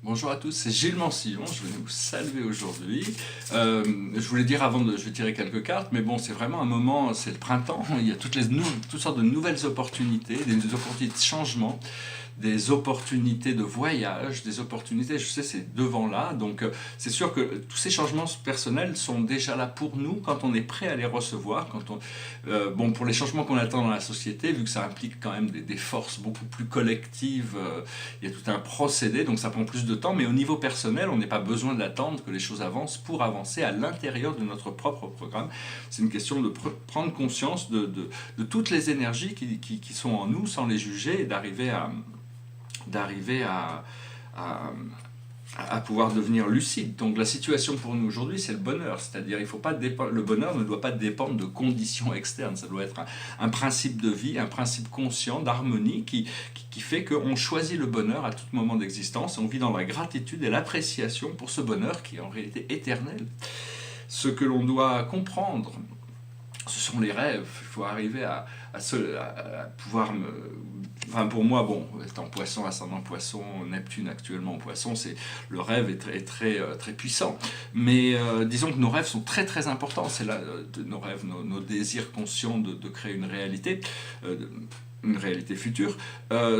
Bonjour à tous, c'est Gilles Mansillon, je venais vous saluer aujourd'hui. Je voulais dire je vais tirer quelques cartes, mais bon, c'est vraiment un moment, c'est le printemps, il y a toutes sortes de nouvelles opportunités, des opportunités de changement, des opportunités de voyage, des opportunités, je sais, c'est devant là, donc c'est sûr que tous ces changements personnels sont déjà là pour nous quand on est prêt à les recevoir, bon, pour les changements qu'on attend dans la société, vu que ça implique quand même des forces beaucoup plus collectives, il y a tout un procédé, donc ça prend plus de temps, mais au niveau personnel, on n'a pas besoin d'attendre que les choses avancent pour avancer à l'intérieur de notre propre programme. C'est une question de prendre conscience de toutes les énergies qui sont en nous sans les juger et d'arriver à, à pouvoir devenir lucide. Donc la situation pour nous aujourd'hui, c'est le bonheur. C'est-à-dire, le bonheur ne doit pas dépendre de conditions externes. Ça doit être un principe de vie, un principe conscient, d'harmonie, qui fait qu'on choisit le bonheur à tout moment d'existence. On vit dans la gratitude et l'appréciation pour ce bonheur qui est en réalité éternel. Ce que l'on doit comprendre, ce sont les rêves. Il faut arriver à pouvoir Enfin, pour moi, bon, étant poisson, ascendant poisson, Neptune actuellement en poisson, le rêve est très puissant. Mais disons que nos rêves sont très importants. C'est là nos rêves, nos désirs conscients de créer une réalité future,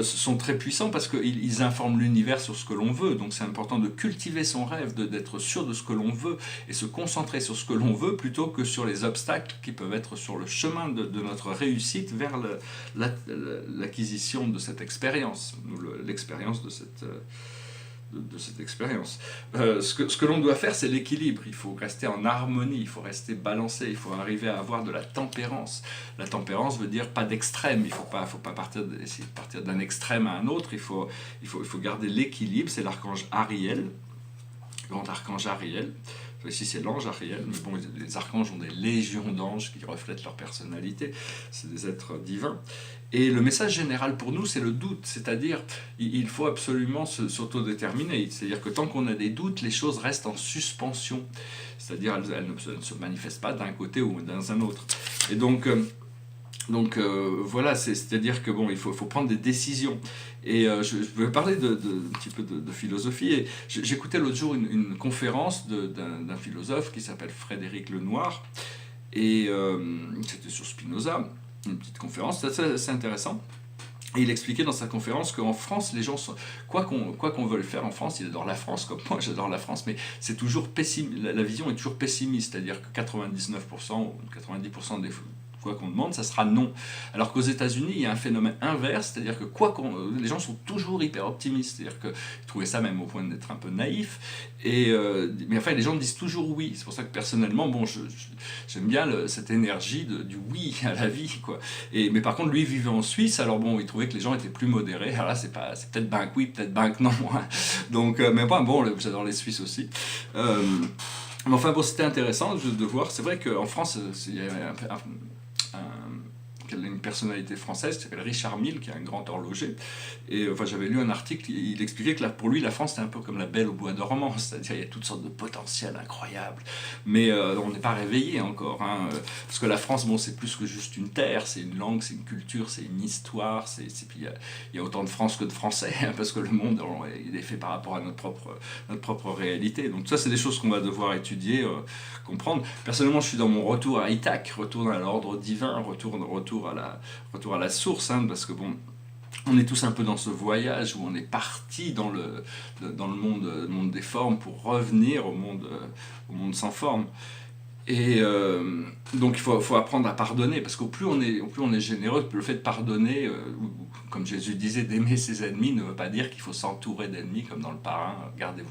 sont très puissants parce qu'ils informent l'univers sur ce que l'on veut. Donc c'est important de cultiver son rêve, d'être sûr de ce que l'on veut et se concentrer sur ce que l'on veut plutôt que sur les obstacles qui peuvent être sur le chemin de notre réussite vers l'acquisition de cette expérience, l'expérience de cette expérience. Ce que l'on doit faire, c'est l'équilibre. Il faut rester en harmonie, il faut rester balancé, il faut arriver à avoir de la tempérance. La tempérance veut dire pas d'extrême. Il ne faut pas essayer de partir d'un extrême à un autre. Il faut garder l'équilibre. C'est l'archange Ariel, le grand archange Ariel. Ici, c'est l'ange Ariel, mais bon, les archanges ont des légions d'anges qui reflètent leur personnalité. C'est des êtres divins. Et le message général pour nous, c'est le doute. C'est-à-dire, il faut absolument s'autodéterminer. C'est-à-dire que tant qu'on a des doutes, les choses restent en suspension. C'est-à-dire, elles ne se manifestent pas d'un côté ou dans un autre. Et donc voilà, c'est-à-dire que bon, il faut prendre des décisions. Et je vais parler un petit peu de philosophie. Et j'écoutais l'autre jour une conférence d'un philosophe qui s'appelle Frédéric Lenoir. Et c'était sur Spinoza, une petite conférence, c'est intéressant. Et il expliquait dans sa conférence qu'en France, les gens sont, quoi qu'on veuille faire en France, il adore la France, comme moi j'adore la France, mais c'est toujours la vision est toujours pessimiste, c'est-à-dire que 99% ou 90% des quoi qu'on demande, ça sera non. Alors qu'aux États-Unis, il y a un phénomène inverse, c'est-à-dire que les gens sont toujours hyper optimistes, c'est-à-dire qu'ils trouvaient ça même au point d'être un peu naïf, mais enfin les gens disent toujours oui. C'est pour ça que personnellement, bon, j'aime bien cette énergie du oui à la vie, quoi. Mais par contre, lui vivait en Suisse, alors bon, il trouvait que les gens étaient plus modérés. Alors là, c'est peut-être ben que oui, peut-être ben que non. Donc, mais bon, j'adore les Suisses aussi. Mais enfin bon, c'était intéressant de voir. C'est vrai qu'en France, il y a une personnalité française qui s'appelle Richard Mille, qui est un grand horloger. Et enfin, j'avais lu un article, il expliquait que pour lui, la France, c'était un peu comme la Belle au bois dormant, c'est-à-dire il y a toutes sortes de potentiels incroyables. Mais on n'est pas réveillé encore, hein, parce que la France, bon, c'est plus que juste une terre, c'est une langue, c'est une culture, c'est une histoire, puis il y a autant de France que de Français, hein, parce que le monde, il est fait par rapport à notre propre réalité. Donc ça, c'est des choses qu'on va devoir étudier, comprendre. Personnellement, je suis dans mon retour à Ithac, retour à l'ordre divin, retour à la source, hein, parce que bon, on est tous un peu dans ce voyage où on est parti dans le monde des formes pour revenir au monde sans forme. Et donc il faut apprendre à pardonner, parce qu'au plus on est généreux, le fait de pardonner, comme Jésus disait, d'aimer ses ennemis, ne veut pas dire qu'il faut s'entourer d'ennemis, comme dans le Parrain, gardez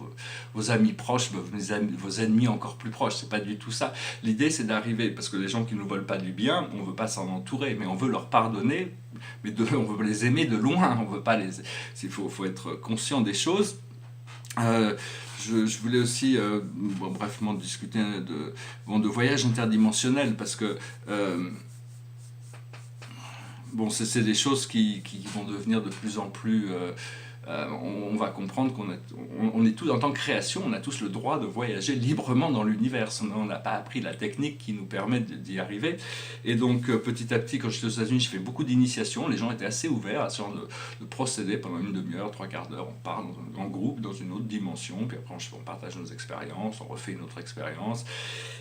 vos amis proches, vos ennemis encore plus proches, c'est pas du tout ça. L'idée c'est d'arriver, parce que les gens qui ne nous veulent pas du bien, on veut pas s'en entourer, mais on veut leur pardonner, mais on veut les aimer de loin, on veut pas il faut être conscient des choses. Je voulais aussi brièvement discuter de voyage interdimensionnel, parce que bon, c'est des choses qui vont devenir de plus en plus on va comprendre on est tous, en tant que création, on a tous le droit de voyager librement dans l'univers. On n'a pas appris la technique qui nous permet d'y arriver. Et donc, petit à petit, quand j'étais aux États-Unis, j'ai fait beaucoup d'initiations. Les gens étaient assez ouverts à ce genre de procéder pendant une demi-heure, trois quarts d'heure. On part dans un grand groupe, dans une autre dimension, puis après on partage nos expériences, on refait une autre expérience.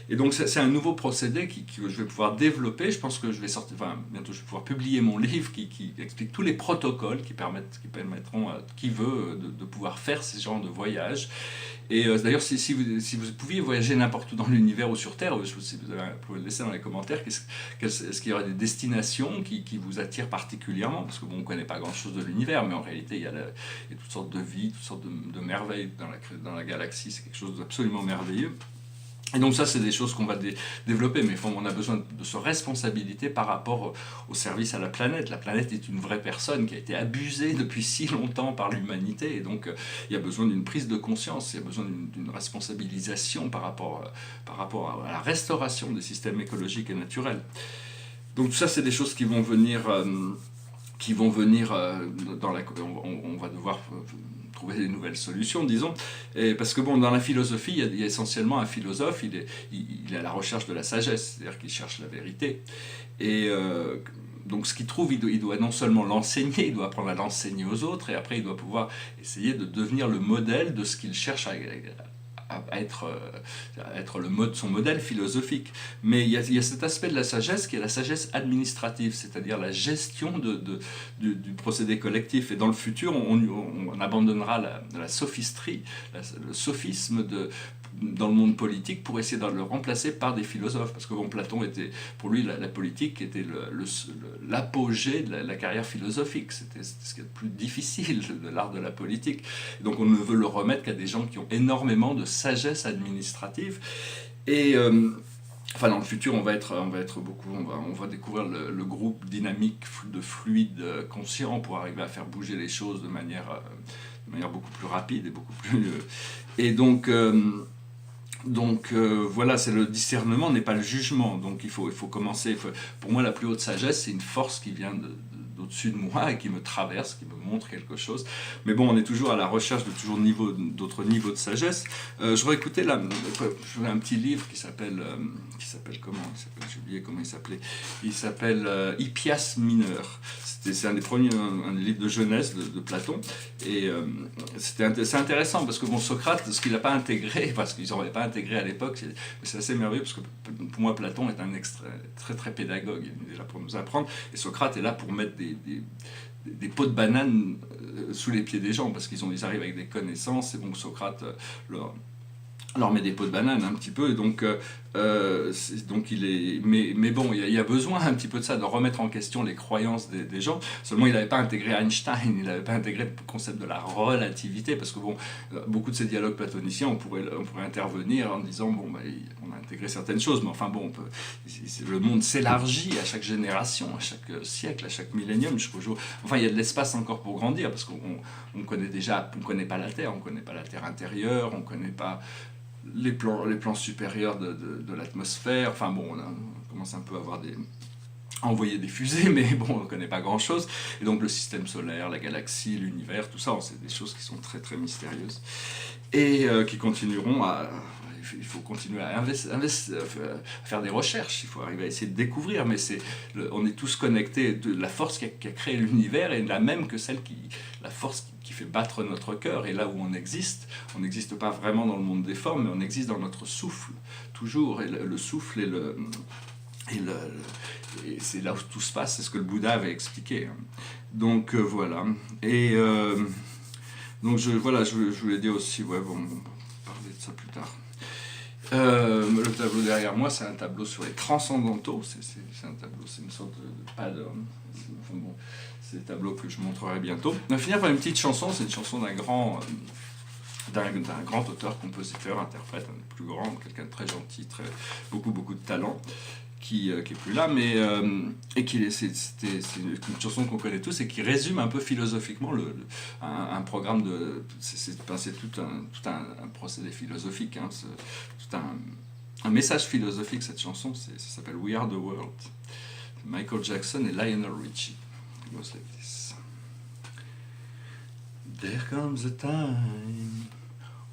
Et donc, c'est un nouveau procédé que je vais pouvoir développer. Je pense que je vais sortir, bientôt je vais pouvoir publier mon livre qui explique tous les protocoles qui permettront à qui veut de pouvoir faire ces genres de voyages. Et d'ailleurs, si vous pouviez voyager n'importe où dans l'univers ou sur Terre, si vous pouvez le laisser dans les commentaires, est-ce qu'il y aura des destinations qui vous attirent particulièrement? Parce que bon, on ne connaît pas grand-chose de l'univers, mais en réalité, il y a toutes sortes de vies, toutes sortes de merveilles dans la galaxie. C'est quelque chose d'absolument merveilleux. Et donc ça, c'est des choses qu'on va développer, mais on a besoin de se responsabilité par rapport au service à la planète. La planète est une vraie personne qui a été abusée depuis si longtemps par l'humanité, et donc il y a besoin d'une prise de conscience, il y a besoin d'une responsabilisation par rapport à la restauration des systèmes écologiques et naturels. Donc tout ça, c'est des choses qui vont venir on va devoir trouver des nouvelles solutions, disons. Et parce que bon, dans la philosophie, il y a essentiellement un philosophe, il est à la recherche de la sagesse, c'est-à-dire qu'il cherche la vérité. Et donc ce qu'il trouve, il doit non seulement l'enseigner, il doit apprendre à l'enseigner aux autres, et après il doit pouvoir essayer de devenir le modèle de ce qu'il cherche à être son modèle philosophique. Mais il y a cet aspect de la sagesse qui est la sagesse administrative, c'est-à-dire la gestion du procédé collectif. Et dans le futur, on abandonnera la sophisterie, le sophisme dans le monde politique pour essayer de le remplacer par des philosophes. Parce que bon, Platon était, pour lui, la politique était l'apogée de la carrière philosophique. C'était ce qui est le plus difficile de l'art de la politique. Et donc on ne veut le remettre qu'à des gens qui ont énormément de sagesse administrative. Et dans le futur, on va découvrir le groupe dynamique de fluide conscient pour arriver à faire bouger les choses de manière beaucoup plus rapide et beaucoup plus... et donc... voilà, c'est le discernement n'est pas le jugement, donc il faut commencer. Pour moi, la plus haute sagesse, c'est une force qui vient d'au-dessus de moi et qui me traverse, qui me montre quelque chose. Mais bon, on est toujours à la recherche de d'autres niveaux de sagesse. Je réécoutais un petit livre qui s'appelle comment? J'ai oublié comment il s'appelait. Il s'appelle Hippias mineur. C'est un des premiers un livre de jeunesse de Platon. Et c'est intéressant parce que bon, Socrate, ce qu'il n'a pas intégré, parce qu'ils n'en avaient pas intégré à l'époque, c'est assez merveilleux parce que pour moi, Platon est un très très pédagogue. Il est là pour nous apprendre. Et Socrate est là pour mettre des pots de banane sous les pieds des gens parce qu'ils arrivent avec des connaissances. Et donc Socrate leur met des pots de banane un petit peu, et donc il est... Mais bon, il y a besoin un petit peu de ça, de remettre en question les croyances des gens. Seulement, il n'avait pas intégré Einstein, il n'avait pas intégré le concept de la relativité, parce que bon, beaucoup de ces dialogues platoniciens, on pourrait intervenir en disant, bon, on a intégré certaines choses, mais enfin bon, le monde s'élargit à chaque génération, à chaque siècle, à chaque millénium, jusqu'au jour... Enfin, il y a de l'espace encore pour grandir, parce qu'on connaît pas la Terre, on connaît pas la Terre intérieure, on connaît pas les plans supérieurs de l'atmosphère. Enfin bon, on commence un peu à envoyer des fusées, mais bon, on ne connaît pas grand-chose. Et donc le système solaire, la galaxie, l'univers, tout ça, c'est des choses qui sont très très mystérieuses et qui continueront il faut continuer à faire des recherches, il faut arriver à essayer de découvrir, mais on est tous connectés. La force qui a créé l'univers est la même que la force qui fait battre notre cœur, et là où on n'existe pas vraiment dans le monde des formes, mais on existe dans notre souffle, toujours, et le souffle et c'est là où tout se passe, c'est ce que le Bouddha avait expliqué. Donc voilà. Et donc je voulais dire aussi, on va parler de ça plus tard. Le tableau derrière moi, c'est un tableau sur les transcendantaux. C'est un tableau, c'est une sorte de pattern. Enfin bon, c'est des tableaux que je montrerai bientôt. On va finir par une petite chanson. C'est une chanson d'un grand auteur, compositeur, interprète, un des plus grands, quelqu'un de très gentil, beaucoup de talent, qui est plus là, mais c'est une chanson qu'on connaît tous et qui résume un peu philosophiquement un programme de... C'est tout un procédé philosophique, hein, tout un message philosophique, cette chanson. Ça s'appelle We Are the World, Michael Jackson et Lionel Richie. It goes like this. There comes a time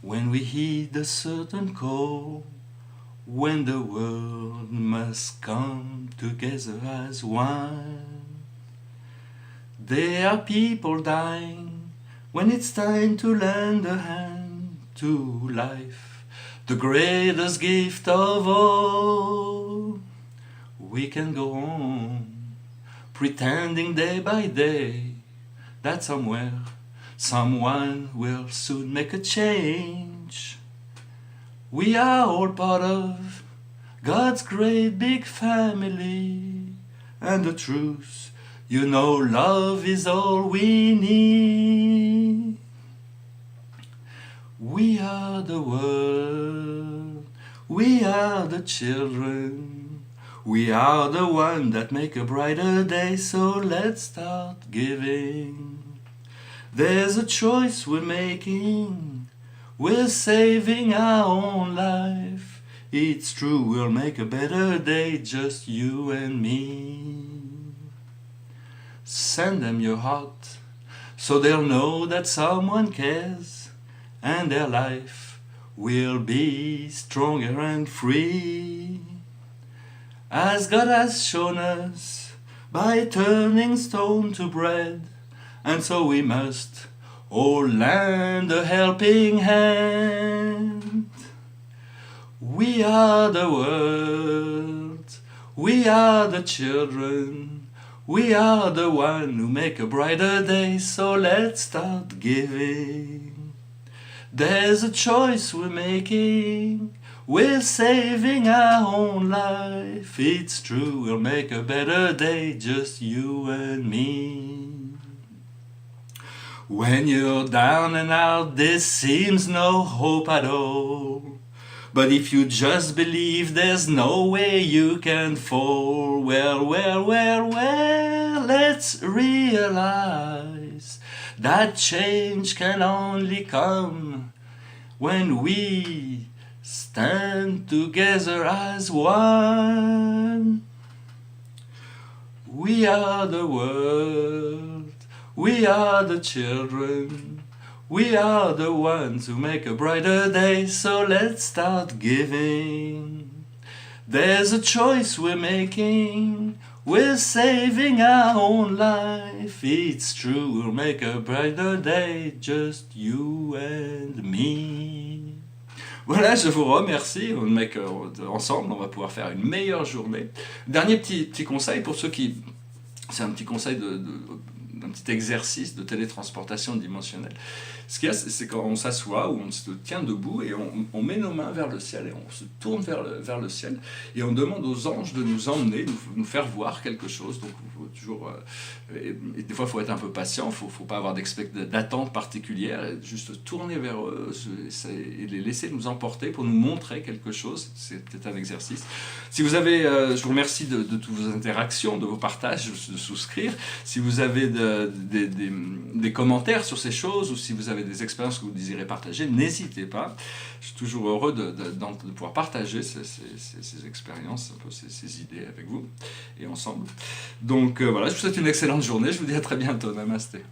when we heed a certain call, when the world must come together as one. There are people dying when it's time to lend a hand to life, the greatest gift of all. We can go on pretending day by day that somewhere someone will soon make a change. We are all part of God's great big family, and the truth, you know, love is all we need. We are the world, we are the children, we are the one that make a brighter day, so let's start giving. There's a choice we're making, we're saving our own life. It's true, we'll make a better day, just you and me. Send them your heart, so they'll know that someone cares, and their life will be stronger and free. As God has shown us, by turning stone to bread, and so we must all lend a helping hand. We are the world, we are the children, we are the one who make a brighter day, so let's start giving. There's a choice we're making, we're saving our own life. It's true, we'll make a better day, just you and me. When you're down and out, there seems no hope at all. But if you just believe, there's no way you can fall. Well, let's realize that change can only come when we stand together as one. We are the world, we are the children, we are the ones who make a brighter day, so let's start giving. There's a choice we're making, we're saving our own life. It's true, we'll make a brighter day, just you and me. Voilà, je vous remercie. Ensemble, on va pouvoir faire une meilleure journée. Dernier petit conseil pour ceux qui... C'est un petit conseil d'un petit exercice de télétransportation dimensionnelle. Ce qu'il y a, c'est quand on s'assoit ou on se tient debout et on met nos mains vers le ciel et on se tourne vers le ciel et on demande aux anges de nous emmener, nous faire voir quelque chose. Donc, il faut toujours... et des fois, il faut être un peu patient, il ne faut pas avoir d'attente particulière, juste tourner vers eux et les laisser nous emporter pour nous montrer quelque chose. C'est peut-être un exercice. Si vous avez... je vous remercie de toutes vos interactions, de vos partages, de souscrire. Si vous avez des commentaires sur ces choses ou si vous avez des expériences que vous désirez partager, n'hésitez pas. Je suis toujours heureux de pouvoir partager ces expériences, un peu ces idées avec vous et ensemble. Donc voilà, je vous souhaite une excellente journée. Je vous dis à très bientôt. Namasté.